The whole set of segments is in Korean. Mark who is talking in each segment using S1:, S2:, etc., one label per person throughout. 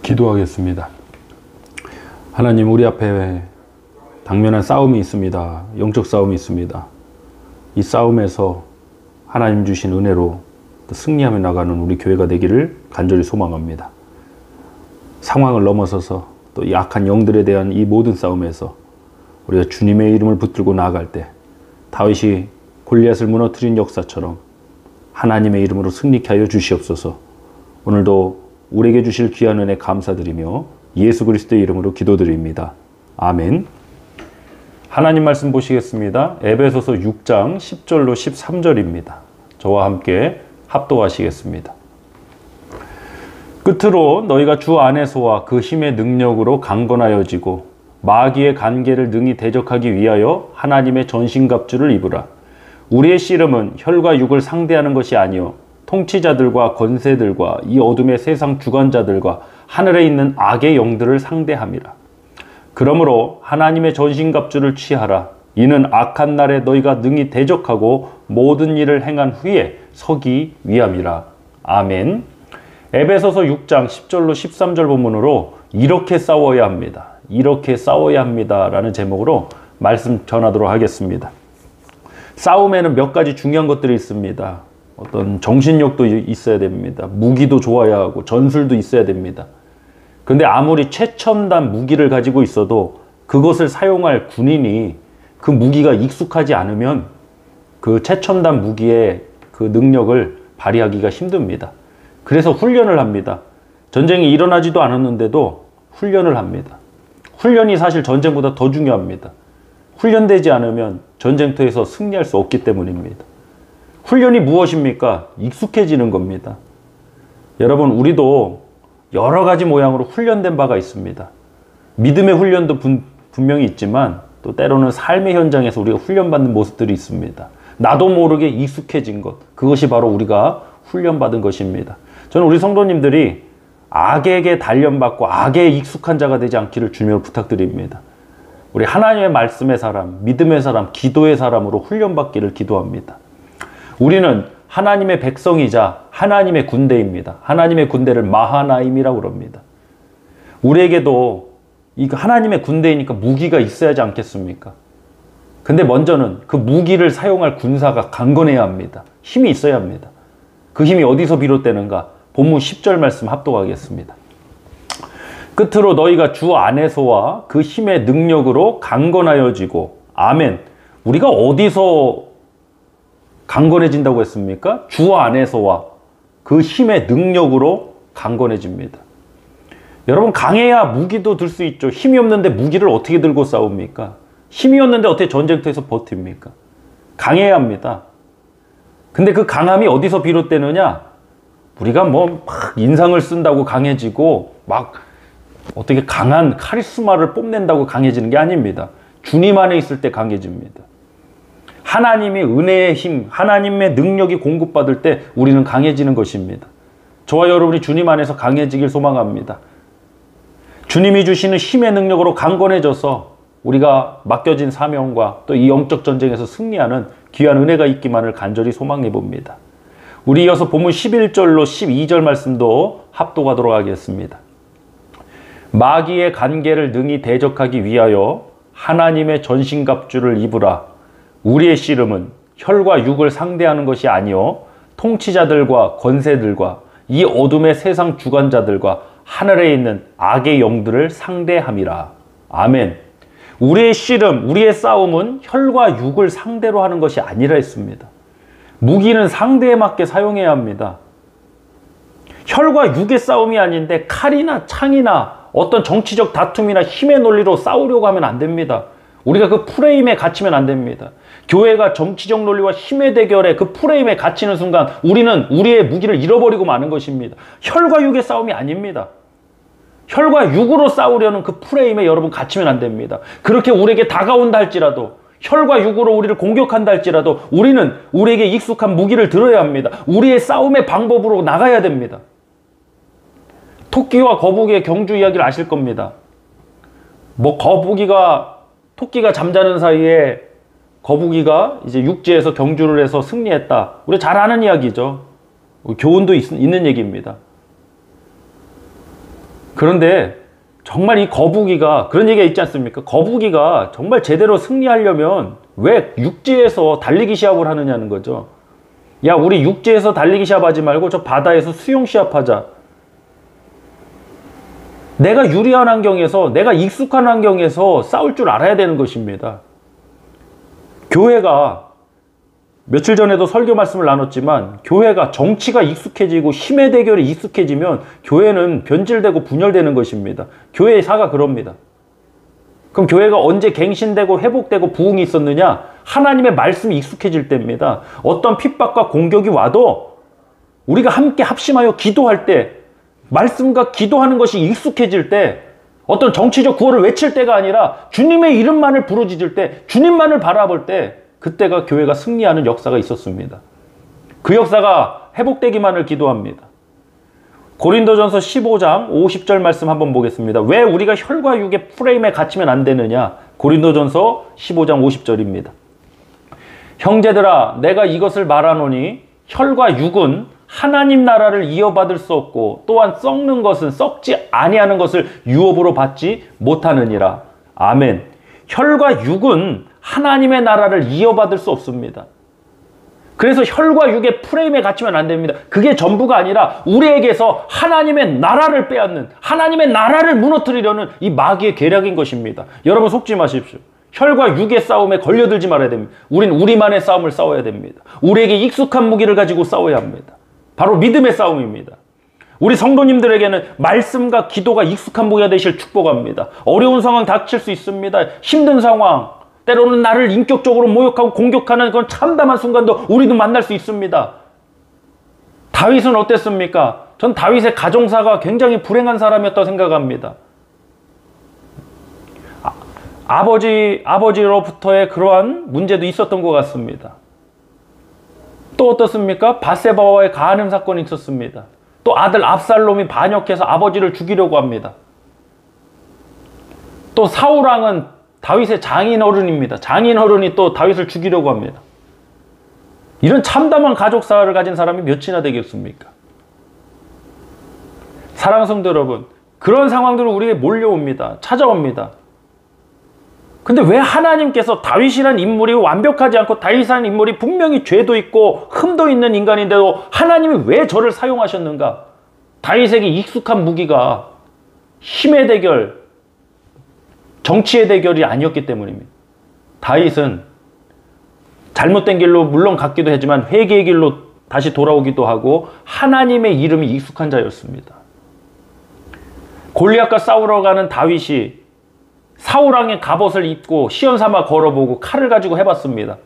S1: 기도하겠습니다. 하나님, 우리 앞에 당면한 싸움이 있습니다. 영적 싸움이 있습니다. 이 싸움에서 하나님 주신 은혜로 승리하며 나가는 우리 교회가 되기를 간절히 소망합니다. 상황을 넘어서서 또 약한 영들에 대한 이 모든 싸움에서 우리가 주님의 이름을 붙들고 나아갈 때 다윗이 골리앗을 무너뜨린 역사처럼 하나님의 이름으로 승리케 하여 주시옵소서. 오늘도 우리에게 주실 귀한 은혜 감사드리며 예수 그리스도의 이름으로 기도드립니다. 아멘. 하나님 말씀 보시겠습니다. 에베소서 6장 10절로 13절입니다. 저와 함께 합독하시겠습니다. 끝으로 너희가 주 안에서와 그 힘의 능력으로 강건하여지고 마귀의 간계를 능히 대적하기 위하여 하나님의 전신갑주를 입으라. 우리의 씨름은 혈과 육을 상대하는 것이 아니요 통치자들과 권세들과 이 어둠의 세상 주관자들과 하늘에 있는 악의 영들을 상대함이라. 그러므로 하나님의 전신갑주를 취하라. 이는 악한 날에 너희가 능히 대적하고 모든 일을 행한 후에 서기 위함이라. 아멘. 에베소서 6장 10절로 13절 본문으로 이렇게 싸워야 합니다. 이렇게 싸워야 합니다. 라는 제목으로 말씀 전하도록 하겠습니다. 싸움에는 몇 가지 중요한 것들이 있습니다. 어떤 정신력도 있어야 됩니다. 무기도 좋아야 하고 전술도 있어야 됩니다. 근데 아무리 최첨단 무기를 가지고 있어도 그것을 사용할 군인이 그 무기가 익숙하지 않으면 그 최첨단 무기의 그 능력을 발휘하기가 힘듭니다. 그래서 훈련을 합니다. 전쟁이 일어나지도 않았는데도 훈련을 합니다. 훈련이 사실 전쟁보다 더 중요합니다. 훈련되지 않으면 전쟁터에서 승리할 수 없기 때문입니다. 훈련이 무엇입니까? 익숙해지는 겁니다. 여러분, 우리도 여러 가지 모양으로 훈련된 바가 있습니다. 믿음의 훈련도 분명히 있지만 또 때로는 삶의 현장에서 우리가 훈련받는 모습들이 있습니다. 나도 모르게 익숙해진 것, 그것이 바로 우리가 훈련받은 것입니다. 저는 우리 성도님들이 악에게 단련받고 악에 익숙한 자가 되지 않기를 주님으로 부탁드립니다. 우리 하나님의 말씀의 사람, 믿음의 사람, 기도의 사람으로 훈련받기를 기도합니다. 우리는 하나님의 백성이자 하나님의 군대입니다. 하나님의 군대를 마하나임이라고 그럽니다. 우리에게도 이 하나님의 군대이니까 무기가 있어야 하지 않겠습니까? 근데 먼저는 그 무기를 사용할 군사가 강건해야 합니다. 힘이 있어야 합니다. 그 힘이 어디서 비롯되는가? 본문 10절 말씀 합독하겠습니다. 끝으로 너희가 주 안에서와 그 힘의 능력으로 강건하여지고. 아멘. 우리가 어디서 강건해진다고 했습니까? 주 안에서와 그 힘의 능력으로 강건해집니다. 여러분, 강해야 무기도 들 수 있죠. 힘이 없는데 무기를 어떻게 들고 싸웁니까? 힘이 없는데 어떻게 전쟁터에서 버팁니까? 강해야 합니다. 근데 그 강함이 어디서 비롯되느냐? 우리가 뭐 막 인상을 쓴다고 강해지고 막 어떻게 강한 카리스마를 뽐낸다고 강해지는 게 아닙니다. 주님 안에 있을 때 강해집니다. 하나님의 은혜의 힘, 하나님의 능력이 공급받을 때 우리는 강해지는 것입니다. 저와 여러분이 주님 안에서 강해지길 소망합니다. 주님이 주시는 힘의 능력으로 강건해져서 우리가 맡겨진 사명과 또 이 영적 전쟁에서 승리하는 귀한 은혜가 있기만을 간절히 소망해 봅니다. 우리 이어서 본문 11절로 12절 말씀도 합독하도록 하겠습니다. 마귀의 간계를 능히 대적하기 위하여 하나님의 전신갑주를 입으라. 우리의 씨름은 혈과 육을 상대하는 것이 아니요 통치자들과 권세들과 이 어둠의 세상 주관자들과 하늘에 있는 악의 영들을 상대함이라. 아멘. 우리의 씨름, 우리의 싸움은 혈과 육을 상대로 하는 것이 아니라 했습니다. 무기는 상대에 맞게 사용해야 합니다. 혈과 육의 싸움이 아닌데 칼이나 창이나 어떤 정치적 다툼이나 힘의 논리로 싸우려고 하면 안 됩니다. 우리가 그 프레임에 갇히면 안 됩니다. 교회가 정치적 논리와 힘의 대결에 그 프레임에 갇히는 순간 우리는 우리의 무기를 잃어버리고 마는 것입니다. 혈과 육의 싸움이 아닙니다. 혈과 육으로 싸우려는 그 프레임에 여러분 갇히면 안 됩니다. 그렇게 우리에게 다가온다 할지라도, 혈과 육으로 우리를 공격한다 할지라도 우리는 우리에게 익숙한 무기를 들어야 합니다. 우리의 싸움의 방법으로 나가야 됩니다. 토끼와 거북이의 경주 이야기를 아실 겁니다. 뭐 토끼가 잠자는 사이에 거북이가 이제 육지에서 경주를 해서 승리했다. 우리 잘 아는 이야기죠. 교훈도 있는 얘기입니다. 그런데 정말 이 거북이가 그런 얘기가 있지 않습니까? 거북이가 정말 제대로 승리하려면 왜 육지에서 달리기 시합을 하느냐는 거죠. 야, 우리 육지에서 달리기 시합하지 말고 저 바다에서 수영 시합하자. 내가 유리한 환경에서, 내가 익숙한 환경에서 싸울 줄 알아야 되는 것입니다. 교회가 며칠 전에도 설교 말씀을 나눴지만 교회가 정치가 익숙해지고 힘의 대결이 익숙해지면 교회는 변질되고 분열되는 것입니다. 교회의 사가 그럽니다. 그럼 교회가 언제 갱신되고 회복되고 부흥이 있었느냐? 하나님의 말씀이 익숙해질 때입니다. 어떤 핍박과 공격이 와도 우리가 함께 합심하여 기도할 때, 말씀과 기도하는 것이 익숙해질 때, 어떤 정치적 구호를 외칠 때가 아니라 주님의 이름만을 부르짖을 때, 주님만을 바라볼 때, 그때가 교회가 승리하는 역사가 있었습니다. 그 역사가 회복되기만을 기도합니다. 고린도전서 15장 50절 말씀 한번 보겠습니다. 왜 우리가 혈과 육의 프레임에 갇히면 안 되느냐? 고린도전서 15장 50절입니다. 형제들아, 내가 이것을 말하노니 혈과 육은 하나님 나라를 이어받을 수 없고 또한 썩는 것은 썩지 아니하는 것을 유업으로 받지 못하느니라. 아멘. 혈과 육은 하나님의 나라를 이어받을 수 없습니다. 그래서 혈과 육의 프레임에 갇히면 안 됩니다. 그게 전부가 아니라 우리에게서 하나님의 나라를 빼앗는, 하나님의 나라를 무너뜨리려는 이 마귀의 계략인 것입니다. 여러분 속지 마십시오. 혈과 육의 싸움에 걸려들지 말아야 됩니다. 우린 우리만의 싸움을 싸워야 됩니다. 우리에게 익숙한 무기를 가지고 싸워야 합니다. 바로 믿음의 싸움입니다. 우리 성도님들에게는 말씀과 기도가 익숙한 무기가 되실 축복합니다. 어려운 상황 닥칠 수 있습니다. 힘든 상황, 때로는 나를 인격적으로 모욕하고 공격하는 그런 참담한 순간도 우리도 만날 수 있습니다. 다윗은 어땠습니까? 전 다윗의 가정사가 굉장히 불행한 사람이었다고 생각합니다. 아버지로부터의 그러한 문제도 있었던 것 같습니다. 또 어떻습니까? 밧세바와의 간음 사건이 있었습니다. 또 아들 압살롬이 반역해서 아버지를 죽이려고 합니다. 또 사울왕은 다윗의 장인어른입니다. 장인어른이 또 다윗을 죽이려고 합니다. 이런 참담한 가족사를 가진 사람이 몇이나 되겠습니까? 사랑하는 성도 여러분, 그런 상황들은 우리에게 몰려옵니다. 찾아옵니다. 근데 왜 하나님께서 다윗이라는 인물이 완벽하지 않고 다윗이라는 인물이 분명히 죄도 있고 흠도 있는 인간인데도 하나님이 왜 저를 사용하셨는가? 다윗에게 익숙한 무기가 힘의 대결, 정치의 대결이 아니었기 때문입니다. 다윗은 잘못된 길로 물론 갔기도 했지만 회개의 길로 다시 돌아오기도 하고 하나님의 이름이 익숙한 자였습니다. 골리앗과 싸우러 가는 다윗이 사울왕의 갑옷을 입고 시험삼아 걸어보고 칼을 가지고 해봤습니다.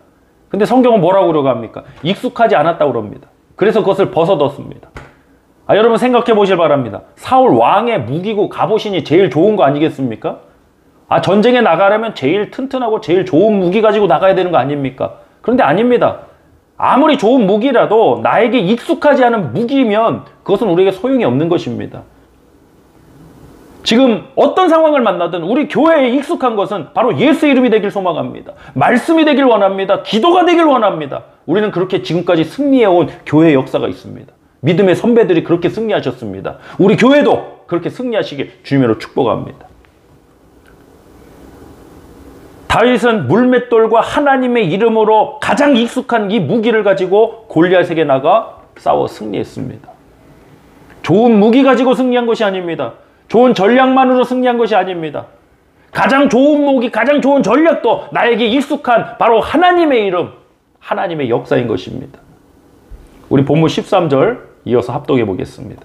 S1: 근데 성경은 뭐라고 그러고 합니까? 익숙하지 않았다고 그럽니다. 그래서 그것을 벗어뒀습니다. 여러분 생각해 보실 바랍니다. 사울 왕의 무기고 갑옷이니 제일 좋은 거 아니겠습니까? 전쟁에 나가려면 제일 튼튼하고 제일 좋은 무기 가지고 나가야 되는 거 아닙니까? 그런데 아닙니다. 아무리 좋은 무기라도 나에게 익숙하지 않은 무기면 그것은 우리에게 소용이 없는 것입니다. 지금 어떤 상황을 만나든 우리 교회에 익숙한 것은 바로 예수 이름이 되길 소망합니다. 말씀이 되길 원합니다. 기도가 되길 원합니다. 우리는 그렇게 지금까지 승리해온 교회의 역사가 있습니다. 믿음의 선배들이 그렇게 승리하셨습니다. 우리 교회도 그렇게 승리하시길 주님으로 축복합니다. 다윗은 물맷돌과 하나님의 이름으로 가장 익숙한 이 무기를 가지고 골리앗에게 나가 싸워 승리했습니다. 좋은 무기 가지고 승리한 것이 아닙니다. 좋은 전략만으로 승리한 것이 아닙니다. 가장 좋은 무기, 가장 좋은 전략도 나에게 익숙한 바로 하나님의 이름, 하나님의 역사인 것입니다. 우리 본문 13절 이어서 합독해 보겠습니다.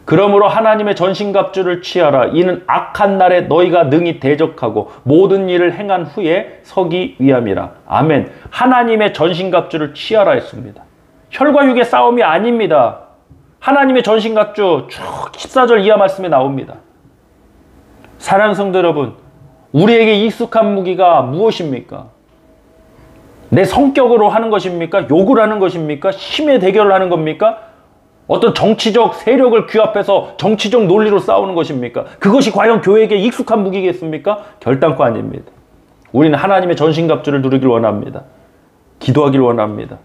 S1: 그러므로 하나님의 전신갑주를 취하라. 이는 악한 날에 너희가 능히 대적하고 모든 일을 행한 후에 서기 위함이라. 아멘. 하나님의 전신갑주를 취하라 했습니다. 혈과 육의 싸움이 아닙니다. 하나님의 전신갑주 쭉 14절 이하 말씀에 나옵니다. 사랑하는 성도 여러분, 우리에게 익숙한 무기가 무엇입니까? 내 성격으로 하는 것입니까? 욕을 하는 것입니까? 힘의 대결을 하는 겁니까? 어떤 정치적 세력을 규합해서 정치적 논리로 싸우는 것입니까? 그것이 과연 교회에게 익숙한 무기겠습니까? 결단코 아닙니다. 우리는 하나님의 전신갑주를 누리길 원합니다. 기도하길 원합니다.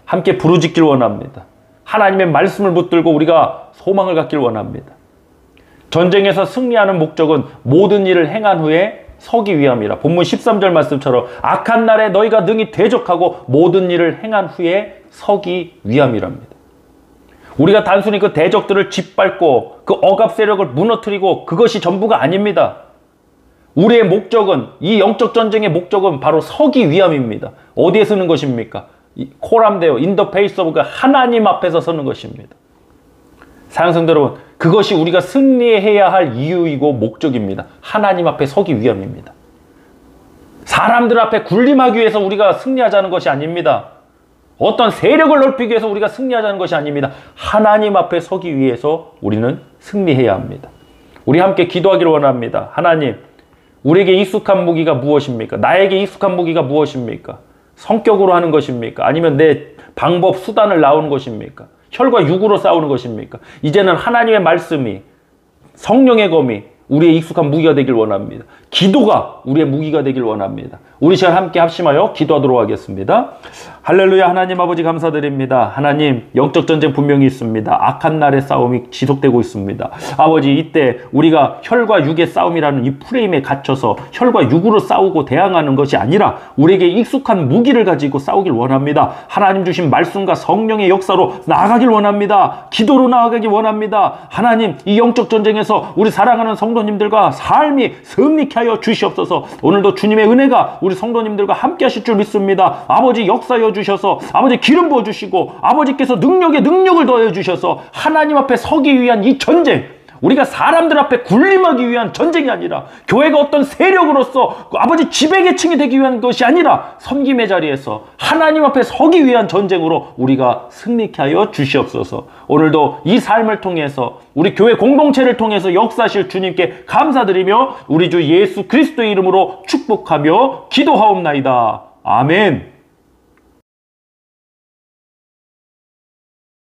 S1: 함께 부르짖길 원합니다. 하나님의 말씀을 붙들고 우리가 소망을 갖길 원합니다. 전쟁에서 승리하는 목적은 모든 일을 행한 후에 서기 위함이라. 본문 13절 말씀처럼 악한 날에 너희가 능히 대적하고 모든 일을 행한 후에 서기 위함이랍니다. 우리가 단순히 그 대적들을 짓밟고 그 억압 세력을 무너뜨리고 그것이 전부가 아닙니다. 우리의 목적은, 이 영적 전쟁의 목적은 바로 서기 위함입니다. 어디에 서는 것입니까? 코람데오, 인더 페이스 오브 하나님 앞에서 서는 것입니다. 사랑하는 성도 여러분, 그것이 우리가 승리해야 할 이유이고 목적입니다. 하나님 앞에 서기 위함입니다. 사람들 앞에 군림하기 위해서 우리가 승리하자는 것이 아닙니다. 어떤 세력을 넓히기 위해서 우리가 승리하자는 것이 아닙니다. 하나님 앞에 서기 위해서 우리는 승리해야 합니다. 우리 함께 기도하기를 원합니다. 하나님, 우리에게 익숙한 무기가 무엇입니까? 나에게 익숙한 무기가 무엇입니까? 성격으로 하는 것입니까? 아니면 내 방법, 수단을 나오는 것입니까? 혈과 육으로 싸우는 것입니까? 이제는 하나님의 말씀이, 성령의 검이 우리의 익숙한 무기가 되길 원합니다. 기도가 우리의 무기가 되길 원합니다. 우리 시간 함께 합심하여 기도하도록 하겠습니다. 할렐루야. 하나님 아버지 감사드립니다. 하나님, 영적 전쟁 분명히 있습니다. 악한 날의 싸움이 지속되고 있습니다. 아버지, 이때 우리가 혈과 육의 싸움이라는 이 프레임에 갇혀서 혈과 육으로 싸우고 대항하는 것이 아니라 우리에게 익숙한 무기를 가지고 싸우길 원합니다. 하나님 주신 말씀과 성령의 역사로 나아가길 원합니다. 기도로 나아가길 원합니다. 하나님, 이 영적 전쟁에서 우리 사랑하는 성도님들과 삶이 승리케 하여 주시옵소서. 오늘도 주님의 은혜가 우리 성도님들과 함께 하실 줄 믿습니다. 아버지, 역사여 주셔서, 아버지 기름 부어 주시고, 아버지께서 능력에 능력을 더해 주셔서 하나님 앞에 서기 위한 이 전쟁, 우리가 사람들 앞에 군림하기 위한 전쟁이 아니라, 교회가 어떤 세력으로서 아버지 지배계층이 되기 위한 것이 아니라 섬김의 자리에서 하나님 앞에 서기 위한 전쟁으로 우리가 승리케 하여 주시옵소서. 오늘도 이 삶을 통해서 우리 교회 공동체를 통해서 역사하실 주님께 감사드리며 우리 주 예수 그리스도의 이름으로 축복하며 기도하옵나이다. 아멘.